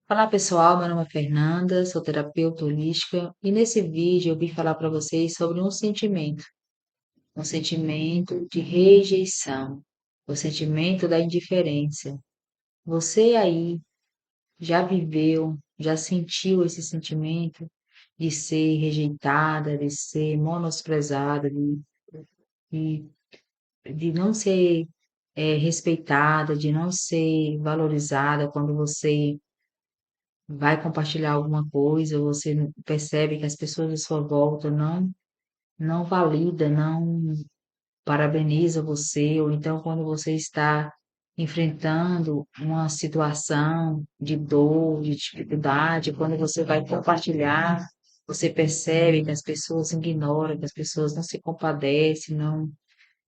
Olá pessoal, meu nome é Fernanda, sou terapeuta holística e nesse vídeo eu vim falar para vocês sobre um sentimento de rejeição, o sentimento da indiferença. Você aí já viveu, já sentiu esse sentimento de ser rejeitada, de ser menosprezada, de, de não ser respeitada, de não ser valorizada quando você vai compartilhar alguma coisa, você percebe que as pessoas à sua volta não valida, não parabeniza você, ou então quando você está enfrentando uma situação de dor, de dificuldade, quando você vai compartilhar, você percebe que as pessoas ignoram, que as pessoas não se compadecem, não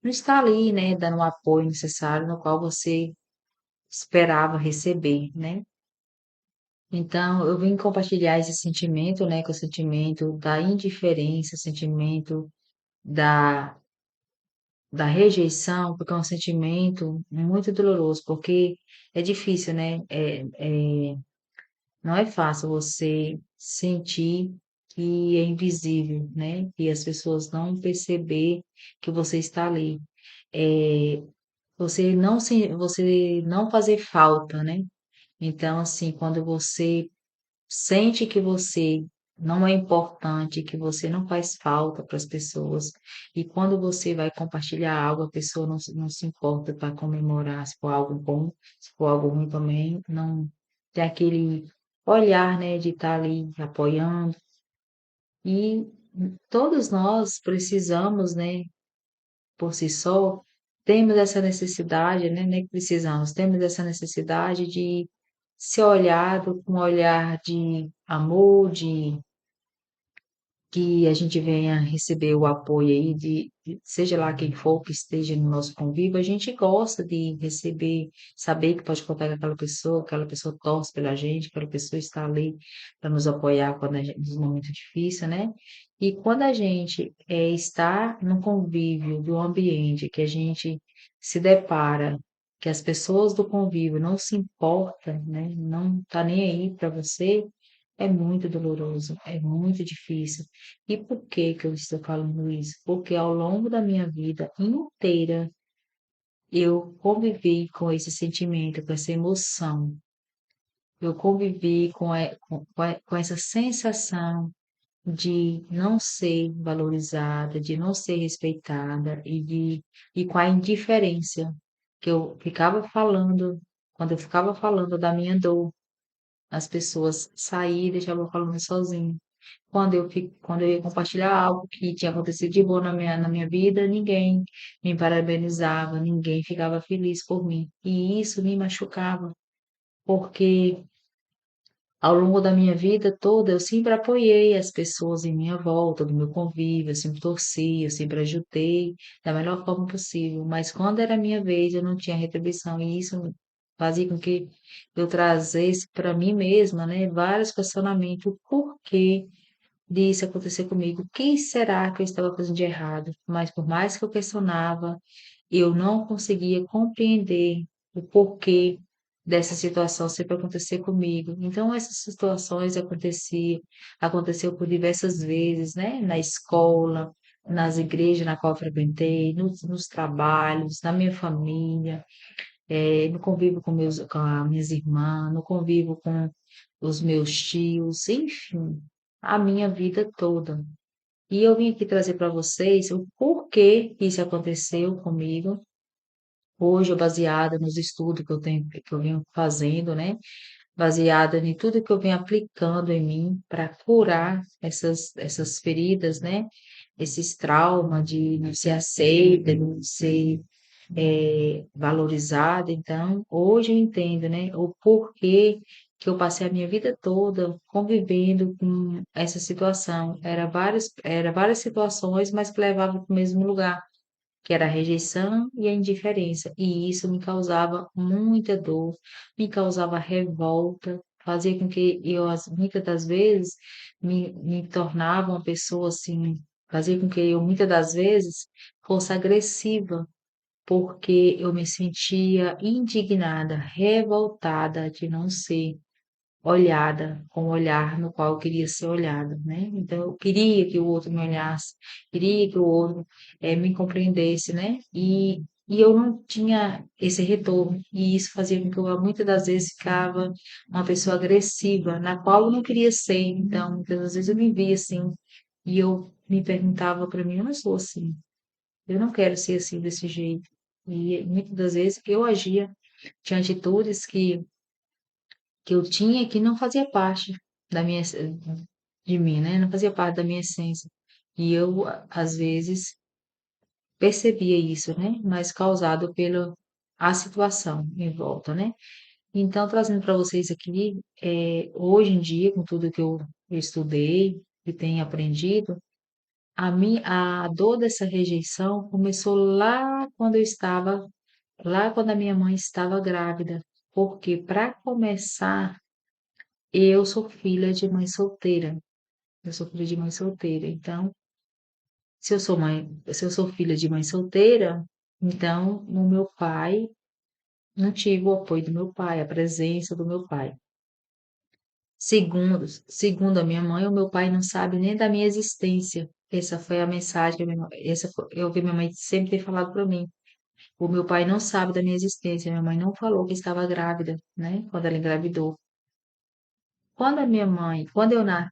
está ali, né, dando o apoio necessário no qual você esperava receber, né? Então, eu vim compartilhar esse sentimento, né, que é o sentimento da indiferença, o sentimento da, da rejeição, porque é um sentimento muito doloroso, porque é difícil, né? Não é fácil você sentir que é invisível, né? E as pessoas não perceber que você está ali. É, você não fazer falta, né? Então, assim, quando você sente que você não é importante, que você não faz falta para as pessoas, e quando você vai compartilhar algo, a pessoa não se importa para comemorar, se for algo bom, se for algo ruim também, não tem aquele olhar, né, de estar ali apoiando. E todos nós precisamos, né, por si só, temos essa necessidade, né, nem que precisamos, temos essa necessidade de ser olhado com um olhar de amor, de que a gente venha receber o apoio aí seja lá quem for que esteja no nosso convívio, a gente gosta de receber, saber que pode contar com aquela pessoa torce pela gente, aquela pessoa está ali para nos apoiar quando nos momentos difíceis, né? E quando a gente está no convívio do ambiente que a gente se depara, que as pessoas do convívio não se importam, né? Não tá nem aí para você, é muito doloroso, é muito difícil. E por que que eu estou falando isso? Porque ao longo da minha vida inteira eu convivi com esse sentimento, com essa emoção. Eu convivi com essa sensação de não ser valorizada, de não ser respeitada e com a indiferença que eu ficava falando, quando eu ficava falando da minha dor, as pessoas saíam e deixavam eu falando sozinha. Quando eu ia compartilhar algo que tinha acontecido de bom na minha vida, ninguém me parabenizava, ninguém ficava feliz por mim. E isso me machucava, porque ao longo da minha vida toda eu sempre apoiei as pessoas em minha volta, do meu convívio, eu sempre torci, eu sempre ajudei da melhor forma possível. Mas quando era a minha vez, eu não tinha retribuição, e isso fazia com que eu trazesse para mim mesma, né, vários questionamentos. O porquê disso acontecer comigo. O que será que eu estava fazendo de errado? Mas por mais que eu questionava, eu não conseguia compreender o porquê dessa situação sempre acontecer comigo. Então, essas situações aconteceu por diversas vezes, né? Na escola, nas igrejas na qual eu frequentei, nos trabalhos, na minha família, no convívio com as minhas irmãs, no convívio com os meus tios, enfim, a minha vida toda. E eu vim aqui trazer para vocês o porquê que isso aconteceu comigo. Hoje, eu baseada nos estudos que eu venho fazendo, né? Baseada em tudo que eu venho aplicando em mim para curar essas feridas, né? Esses traumas de não ser aceita, de não ser valorizada. Então, hoje eu entendo, né, o porquê que eu passei a minha vida toda convivendo com essa situação. Era várias situações, mas que levavam para o mesmo lugar, que era a rejeição e a indiferença. E isso me causava muita dor, me causava revolta, fazia com que eu, muitas das vezes, me tornava uma pessoa assim, fazia com que eu, muitas das vezes, fosse agressiva porque eu me sentia indignada, revoltada de não ser olhada com o olhar no qual eu queria ser olhada, né? Então eu queria que o outro me olhasse, queria que o outro me compreendesse, né? E eu não tinha esse retorno, e isso fazia com que eu muitas das vezes ficava uma pessoa agressiva, na qual eu não queria ser. Então, muitas das vezes eu me via assim, e eu me perguntava para mim, eu não sou assim, eu não quero ser assim desse jeito. E muitas das vezes eu agia, tinha atitudes que eu tinha que não fazia parte da minha, de mim, né? Não fazia parte da minha essência. E eu, às vezes, percebia isso, né? Mas causado pela a situação em volta, né? Então, trazendo para vocês aqui, hoje em dia, com tudo que eu estudei e tenho aprendido, a dor dessa rejeição começou lá quando a minha mãe estava grávida. Porque, para começar, eu sou filha de mãe solteira. Eu sou filha de mãe solteira. Então, se eu sou filha de mãe solteira, então o meu pai, não tive o apoio do meu pai, a presença do meu pai. Segundo a minha mãe, o meu pai não sabe nem da minha existência. Essa foi a mensagem que eu vi minha mãe sempre ter falado para mim. O meu pai não sabe da minha existência. Minha mãe não falou que estava grávida, né? Quando ela engravidou. Quando a minha mãe, quando eu nasci,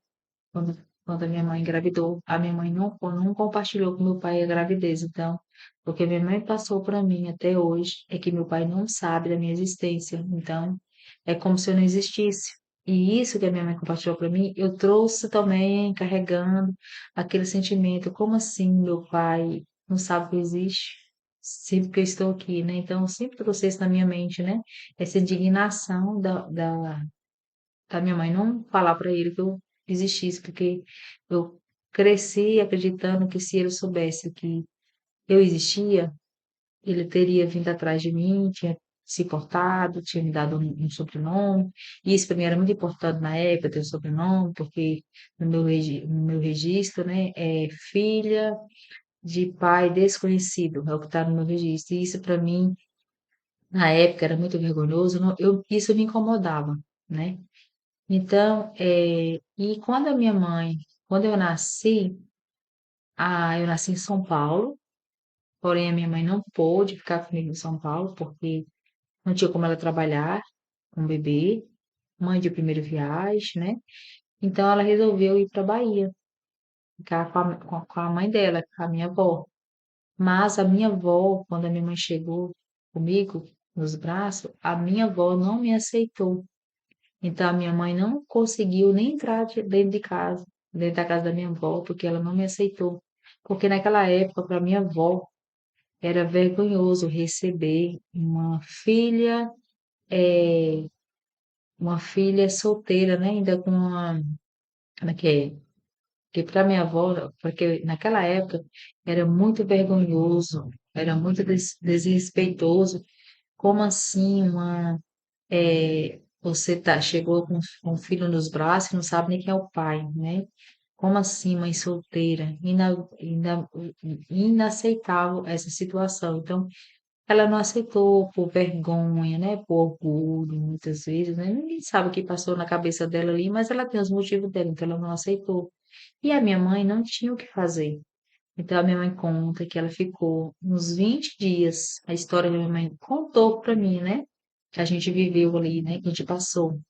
Quando, quando a minha mãe engravidou, a minha mãe não compartilhou com meu pai a gravidez. Então, o que a minha mãe passou para mim até hoje é que meu pai não sabe da minha existência. Então, é como se eu não existisse. E isso que a minha mãe compartilhou para mim, eu trouxe também carregando aquele sentimento, como assim meu pai não sabe que eu existe? Sempre que eu estou aqui, né? Então, eu sempre trouxe isso na minha mente, né? Essa indignação da minha mãe não falar para ele que eu existisse, porque eu cresci acreditando que se ele soubesse que eu existia, ele teria vindo atrás de mim, tinha se portado, tinha me dado um sobrenome. E isso para mim era muito importante na época, ter um sobrenome, porque no meu registro, né, é filha de pai desconhecido, é o que está no meu registro. E isso para mim, na época, era muito vergonhoso, isso me incomodava, né? Então, e quando eu nasci, eu nasci em São Paulo, porém a minha mãe não pôde ficar comigo em São Paulo, porque não tinha como ela trabalhar com o bebê, mãe de primeira viagem, né? Então ela resolveu ir para Bahia, ficar com a mãe dela, com a minha avó. Mas a minha avó, quando a minha mãe chegou comigo nos braços, a minha avó não me aceitou. Então, a minha mãe não conseguiu nem entrar dentro de casa, dentro da casa da minha avó, porque ela não me aceitou. Porque naquela época, para minha avó, era vergonhoso receber eh, uma filha solteira, né? Ainda com uma, como é que é? Porque para minha avó, porque naquela época era muito vergonhoso, era muito desrespeitoso. Como assim você chegou com um filho nos braços e não sabe nem quem é o pai, né? Como assim, mãe solteira? Inaceitável essa situação. Então, ela não aceitou por vergonha, né? Por orgulho, muitas vezes, né? Ninguém sabe o que passou na cabeça dela ali, mas ela tem os motivos dela, então ela não aceitou. E a minha mãe não tinha o que fazer. Então, a minha mãe conta que ela ficou uns 20 dias, a história que a minha mãe contou para mim, né? Que a gente viveu ali, né? Que a gente passou.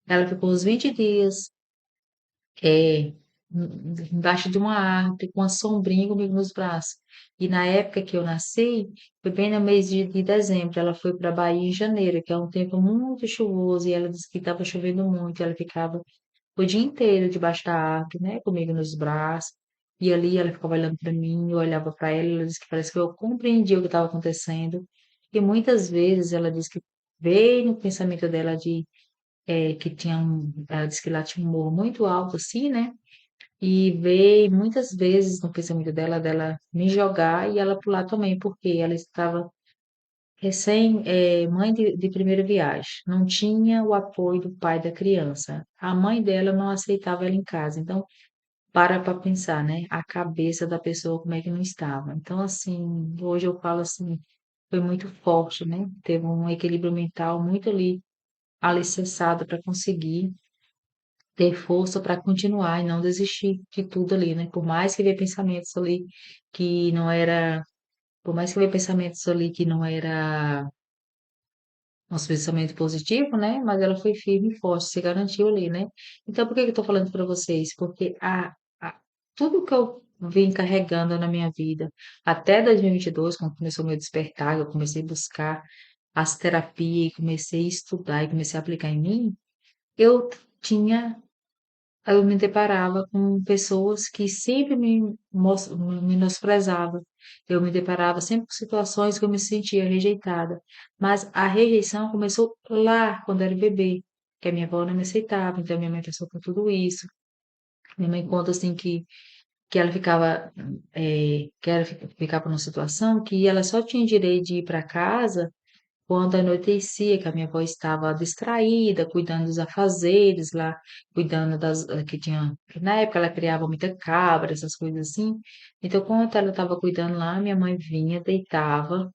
Ela ficou uns 20 dias é, embaixo de uma árvore, com a sombrinha comigo nos braços. E na época que eu nasci, foi bem no mês de dezembro. Ela foi para a Bahia em janeiro, que é um tempo muito chuvoso, e ela disse que estava chovendo muito. Ela ficava o dia inteiro debaixo da árvore, né, comigo nos braços. E ali ela ficava olhando para mim, eu olhava para ela, ela disse que parece que eu compreendia o que estava acontecendo. E muitas vezes ela disse que veio no pensamento dela ela disse que lá tinha um morro muito alto assim, né? E veio muitas vezes no pensamento dela me jogar e ela pular também, porque ela estava mãe de primeira viagem, não tinha o apoio do pai da criança. A mãe dela não aceitava ela em casa. Então, para pensar, né? A cabeça da pessoa, como é que não estava. Então, assim, hoje eu falo assim, foi muito forte, né? Teve um equilíbrio mental muito ali alicerçada para conseguir ter força para continuar e não desistir de tudo ali, né? Que não era, por mais que veio pensamentos ali que não era nosso pensamento positivo, né? Mas ela foi firme e forte, se garantiu ali, né? Então, por que que eu tô falando para vocês? Porque tudo que eu vim carregando na minha vida, até 2022, quando começou o meu despertar, eu comecei a buscar as terapias, comecei a estudar e comecei a aplicar em mim, eu tinha eu me deparava com pessoas que sempre me menosprezavam. Eu me deparava sempre com situações que eu me sentia rejeitada. Mas a rejeição começou lá, quando eu era bebê, que a minha avó não me aceitava, então minha mãe passou por tudo isso. Minha mãe conta assim que ela ficava, que ela ficava numa situação que ela só tinha direito de ir para casa quando anoitecia, que a minha avó estava distraída, cuidando dos afazeres lá, cuidando que tinha, que na época ela criava muita cabra, essas coisas assim. Então, quando ela estava cuidando lá, minha mãe vinha, deitava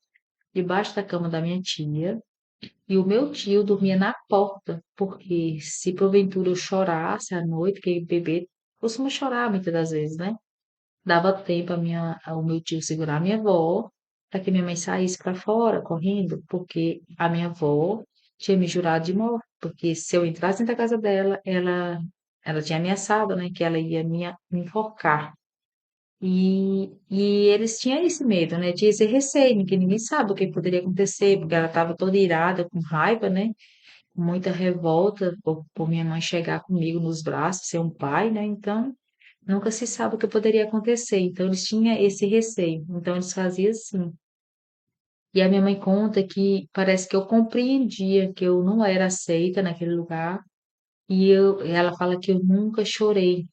debaixo da cama da minha tia, e o meu tio dormia na porta, porque se porventura eu chorasse à noite, porque bebê costuma chorar muitas das vezes, né? Dava tempo ao meu tio segurar a minha avó para que minha mãe saísse para fora correndo, porque a minha avó tinha me jurado de morte, porque se eu entrasse dentro da casa dela, ela tinha ameaçado, né, que ela ia me enforcar. E eles tinham esse medo, né? Tinha esse receio, que ninguém sabe o que poderia acontecer, porque ela estava toda irada, com raiva, né? Com muita revolta por minha mãe chegar comigo nos braços, ser um pai, né? Então, nunca se sabe o que poderia acontecer. Então, eles tinham esse receio. Então, eles faziam assim. E a minha mãe conta que parece que eu compreendia que eu não era aceita naquele lugar. Ela fala que eu nunca chorei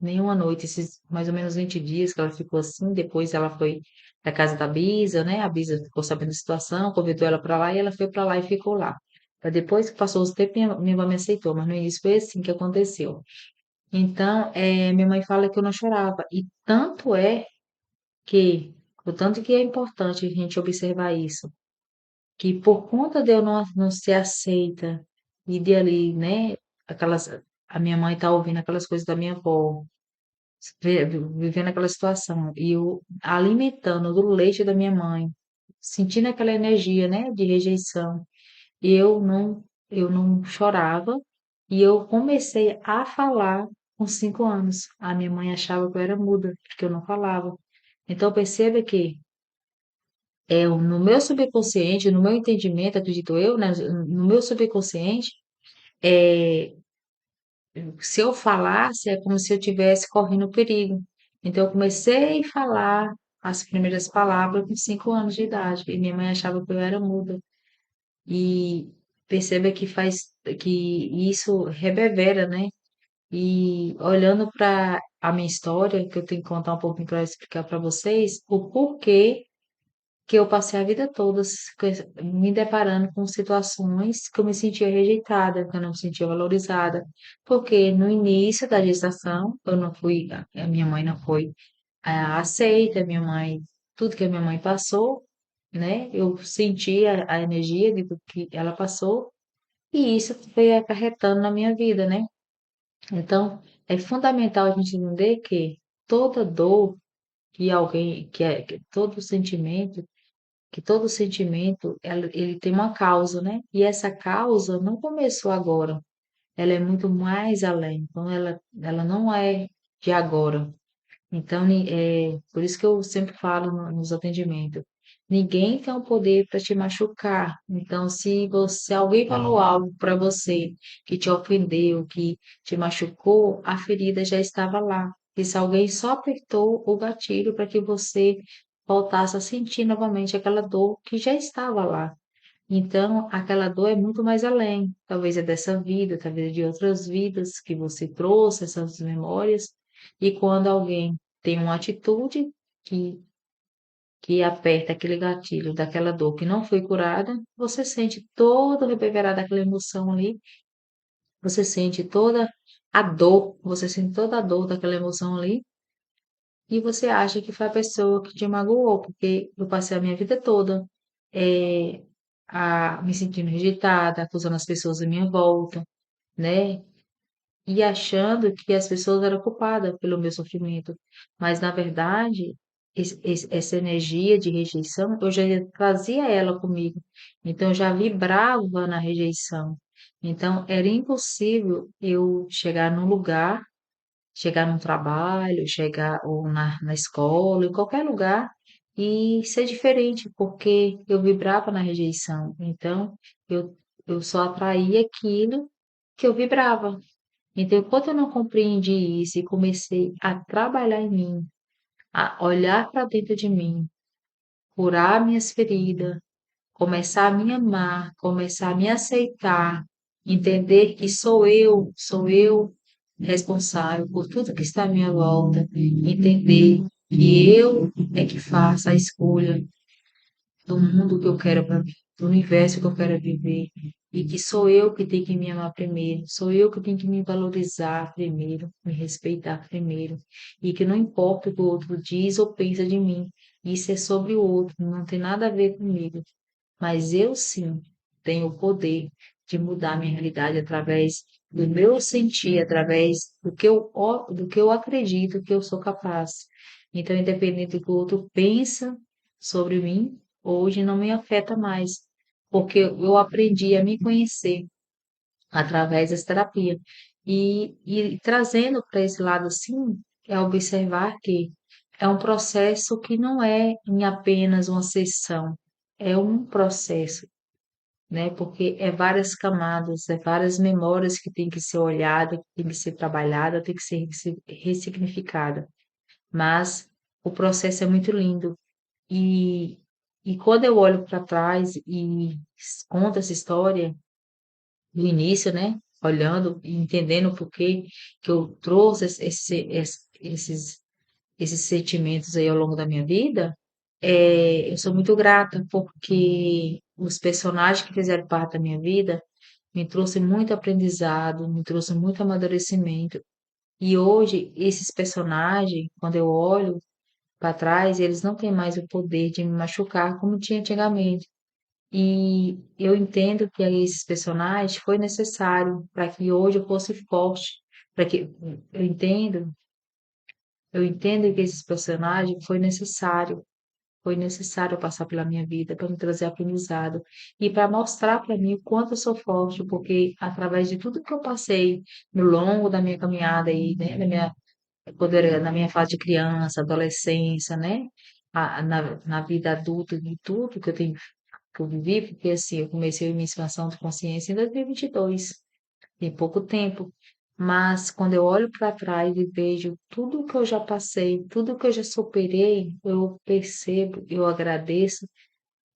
nenhuma noite, esses mais ou menos 20 dias que ela ficou assim. Depois ela foi da casa da Bisa, né? A Bisa ficou sabendo da situação, convidou ela para lá e ela foi para lá e ficou lá. Mas depois que passou os tempos, minha mãe me aceitou, mas no início foi assim que aconteceu. Então, minha mãe fala que eu não chorava. E tanto é que, o tanto que é importante a gente observar isso, que por conta de eu não ser aceita e de ali, né, aquelas, a minha mãe tá ouvindo aquelas coisas da minha avó, vivendo aquela situação, e eu alimentando do leite da minha mãe, sentindo aquela energia, né, de rejeição, eu não chorava e eu comecei a falar com 5 anos. A minha mãe achava que eu era muda, porque eu não falava. Então perceba que no meu subconsciente, no meu entendimento, acredito eu, né, no meu subconsciente, é, se eu falasse, é como se eu estivesse correndo perigo. Então eu comecei a falar as primeiras palavras com 5 anos de idade, e minha mãe achava que eu era muda. E perceba que isso reverbera, né? E olhando para a minha história, que eu tenho que contar um pouquinho para explicar para vocês o porquê que eu passei a vida toda me deparando com situações que eu me sentia rejeitada, que eu não me sentia valorizada, porque no início da gestação eu não fui, a minha mãe não foi aceita, minha mãe, tudo que a minha mãe passou, né? Eu senti a energia de tudo que ela passou e isso foi acarretando na minha vida, né? Então, é fundamental a gente entender que toda dor que alguém, que todo sentimento, ele tem uma causa, né? E essa causa não começou agora, ela é muito mais além. Então, ela não é de agora. Então, por isso que eu sempre falo nos atendimentos, ninguém tem o poder para te machucar. Então, se alguém falou algo para você que te ofendeu, que te machucou, a ferida já estava lá. E se alguém só apertou o gatilho para que você voltasse a sentir novamente aquela dor que já estava lá. Então, aquela dor é muito mais além. Talvez é dessa vida, talvez é de outras vidas que você trouxe essas memórias. E quando alguém tem uma atitude que, que aperta aquele gatilho daquela dor que não foi curada, você sente todo o reverberar daquela emoção ali, você sente toda a dor, você sente toda a dor daquela emoção ali, e você acha que foi a pessoa que te magoou, porque eu passei a minha vida toda me sentindo rejeitada, acusando as pessoas à minha volta, né? E achando que as pessoas eram culpadas pelo meu sofrimento. Mas, na verdade, essa energia de rejeição, eu já trazia ela comigo. Então, eu já vibrava na rejeição. Então, era impossível eu chegar num lugar, chegar num trabalho, chegar ou na escola, em qualquer lugar, e ser diferente, porque eu vibrava na rejeição. Então, eu, eu só atraía aquilo que eu vibrava. Então, enquanto eu não compreendi isso e comecei a trabalhar em mim, a olhar para dentro de mim, curar minhas feridas, começar a me amar, começar a me aceitar, entender que sou eu responsável por tudo que está à minha volta, entender que eu é que faço a escolha do mundo que eu quero para mim, do universo que eu quero viver, e que sou eu que tenho que me amar primeiro, sou eu que tenho que me valorizar primeiro, me respeitar primeiro, e que não importa o que o outro diz ou pensa de mim, isso é sobre o outro, não tem nada a ver comigo, mas eu sim tenho o poder de mudar minha realidade através do meu sentir, através do que eu acredito que eu sou capaz. Então, independente do que o outro pensa sobre mim, hoje não me afeta mais, porque eu aprendi a me conhecer através dessa terapia. E trazendo para esse lado assim, é observar que é um processo que não é em apenas uma sessão, é um processo, né? Porque é várias camadas, é várias memórias que tem que ser olhada, que tem que ser trabalhada, tem que ser ressignificada. Mas o processo é muito lindo. E, e quando eu olho para trás e conto essa história do início, né? Olhando e entendendo o porquê que eu trouxe esses sentimentos aí ao longo da minha vida, eu sou muito grata porque os personagens que fizeram parte da minha vida me trouxe muito aprendizado, me trouxe muito amadurecimento. E hoje, esses personagens, quando eu olho para trás, eles não têm mais o poder de me machucar como tinha antigamente. E eu entendo que esses personagens foi necessário para que hoje eu fosse forte, para que eu entendo, eu entendo que esses personagens foi necessário passar pela minha vida para me trazer aprendizado e para mostrar para mim o quanto eu sou forte, porque através de tudo que eu passei no longo da minha caminhada aí, né, na minha fase de criança, adolescência, né, na vida adulta, de tudo que eu vivi, porque assim, eu comecei a minha expansão de consciência em 2022, tem pouco tempo. Mas quando eu olho para trás e vejo tudo que eu já passei, tudo que eu já superei, eu percebo, eu agradeço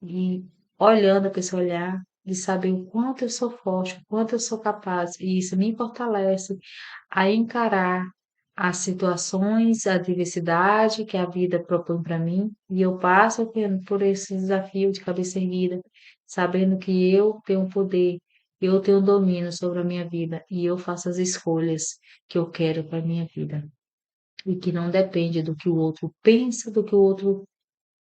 e olhando para esse olhar de saber o quanto eu sou forte, o quanto eu sou capaz, e isso me fortalece a encarar as situações, a adversidade que a vida propõe para mim, e eu passo por esse desafio de cabeça erguida, sabendo que eu tenho poder, eu tenho domínio sobre a minha vida e eu faço as escolhas que eu quero para a minha vida. E que não depende do que o outro pensa, do que o outro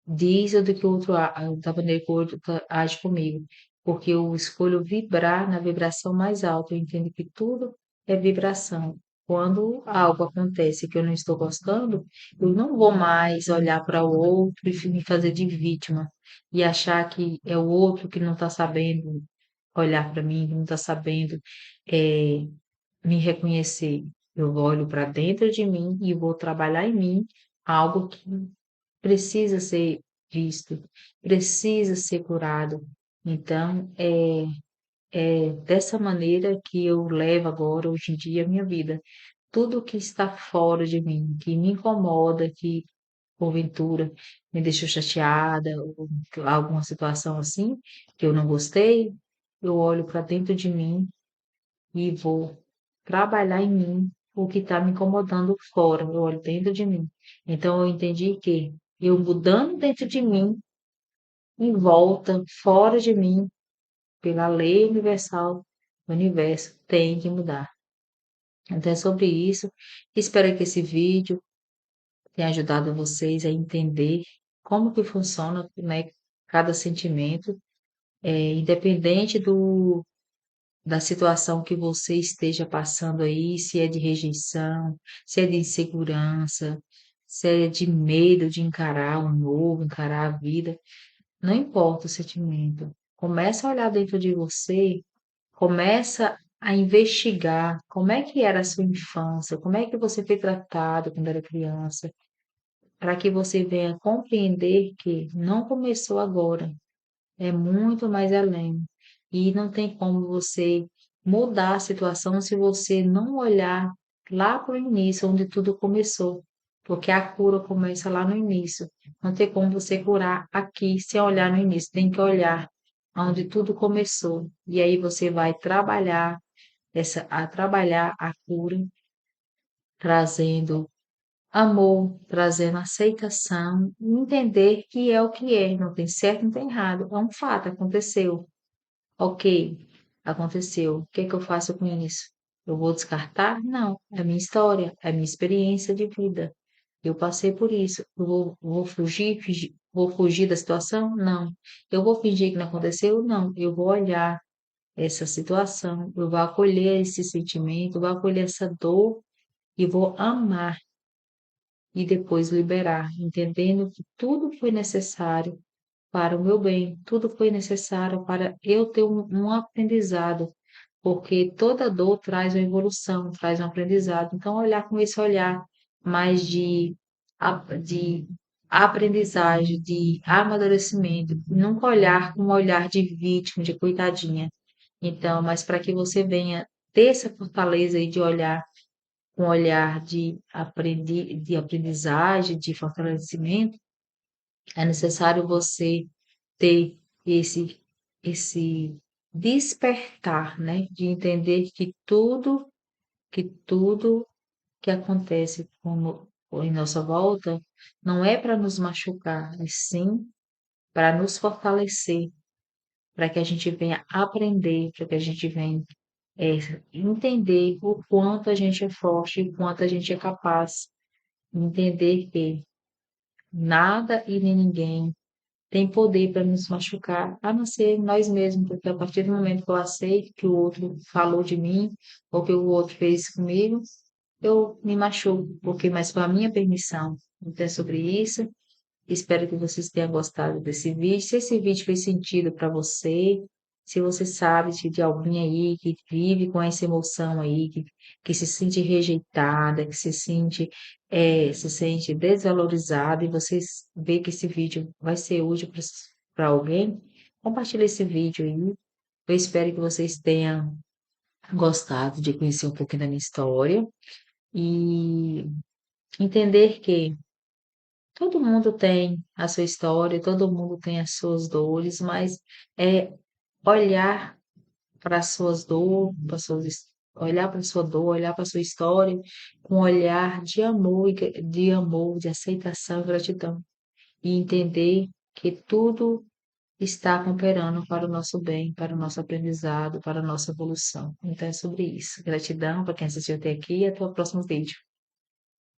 diz ou do que o outro, da maneira que o outro age comigo. Porque eu escolho vibrar na vibração mais alta. Eu entendo que tudo é vibração. Quando algo acontece que eu não estou gostando, eu não vou mais olhar para o outro e me fazer de vítima e achar que é o outro que não está sabendo olhar para mim, não está sabendo eh, me reconhecer. Eu olho para dentro de mim e vou trabalhar em mim algo que precisa ser visto, precisa ser curado. Então, é dessa maneira que eu levo agora, hoje em dia, a minha vida. Tudo que está fora de mim, que me incomoda, que porventura me deixou chateada, ou alguma situação assim, que eu não gostei, eu olho para dentro de mim e vou trabalhar em mim o que está me incomodando fora, eu olho dentro de mim. Então eu entendi que eu mudando dentro de mim, em volta, fora de mim, pela lei universal do universo, tem que mudar. Então é sobre isso. Espero que esse vídeo tenha ajudado vocês a entender como que funciona, né, cada sentimento Independente da situação que você esteja passando aí, se é de rejeição, se é de insegurança, se é de medo de encarar o novo, encarar a vida, não importa o sentimento. Começa a olhar dentro de você, começa a investigar como é que era a sua infância, como é que você foi tratado quando era criança, para que você venha compreender que não começou agora, é muito mais além. E não tem como você mudar a situação se você não olhar lá para o início, onde tudo começou. Porque a cura começa lá no início. Não tem como você curar aqui sem olhar no início. Tem que olhar onde tudo começou. E aí você vai trabalhar a cura, trazendo amor, trazendo aceitação, entender que é o que é, não tem certo, não tem errado, é um fato, aconteceu. Ok, aconteceu. O que é que eu faço com isso? Eu vou descartar? Não, é minha história, é minha experiência de vida. Eu passei por isso. Eu vou vou fugir da situação? Não. Eu vou fingir que não aconteceu? Não. Eu vou olhar essa situação, eu vou acolher esse sentimento, eu vou acolher essa dor e vou amar e depois liberar, entendendo que tudo foi necessário para o meu bem, tudo foi necessário para eu ter um aprendizado, porque toda dor traz uma evolução, traz um aprendizado. Então, olhar com esse olhar mais de aprendizagem, de amadurecimento, nunca olhar com um olhar de vítima, de coitadinha. Então, mas para que você venha ter essa fortaleza aí de olhar com um olhar de aprendizagem, de fortalecimento, é necessário você ter esse esse despertar, né, de entender que tudo que acontece em nossa volta não é para nos machucar, mas sim para nos fortalecer, para que a gente venha aprender, para que a gente venha é, entender o quanto a gente é forte, o quanto a gente é capaz, entender que nada e nem ninguém tem poder para nos machucar, a não ser nós mesmos, porque a partir do momento que eu aceito que o outro falou de mim, ou que o outro fez comigo, eu me machuco, porque mas foi a minha permissão. Então é sobre isso. Espero que vocês tenham gostado desse vídeo. Se esse vídeo fez sentido para você, se você sabe de alguém aí que vive com essa emoção aí, que se sente rejeitada, que se sente desvalorizada, e você vê que esse vídeo vai ser útil para alguém, compartilhe esse vídeo aí. Eu espero que vocês tenham gostado de conhecer um pouquinho da minha história e entender que todo mundo tem a sua história, todo mundo tem as suas dores, mas é olhar para as suas dores, olhar para a sua dor, olhar para a sua história com um olhar de amor, de amor, de aceitação e gratidão. E entender que tudo está cooperando para o nosso bem, para o nosso aprendizado, para a nossa evolução. Então é sobre isso. Gratidão para quem assistiu até aqui e até o próximo vídeo.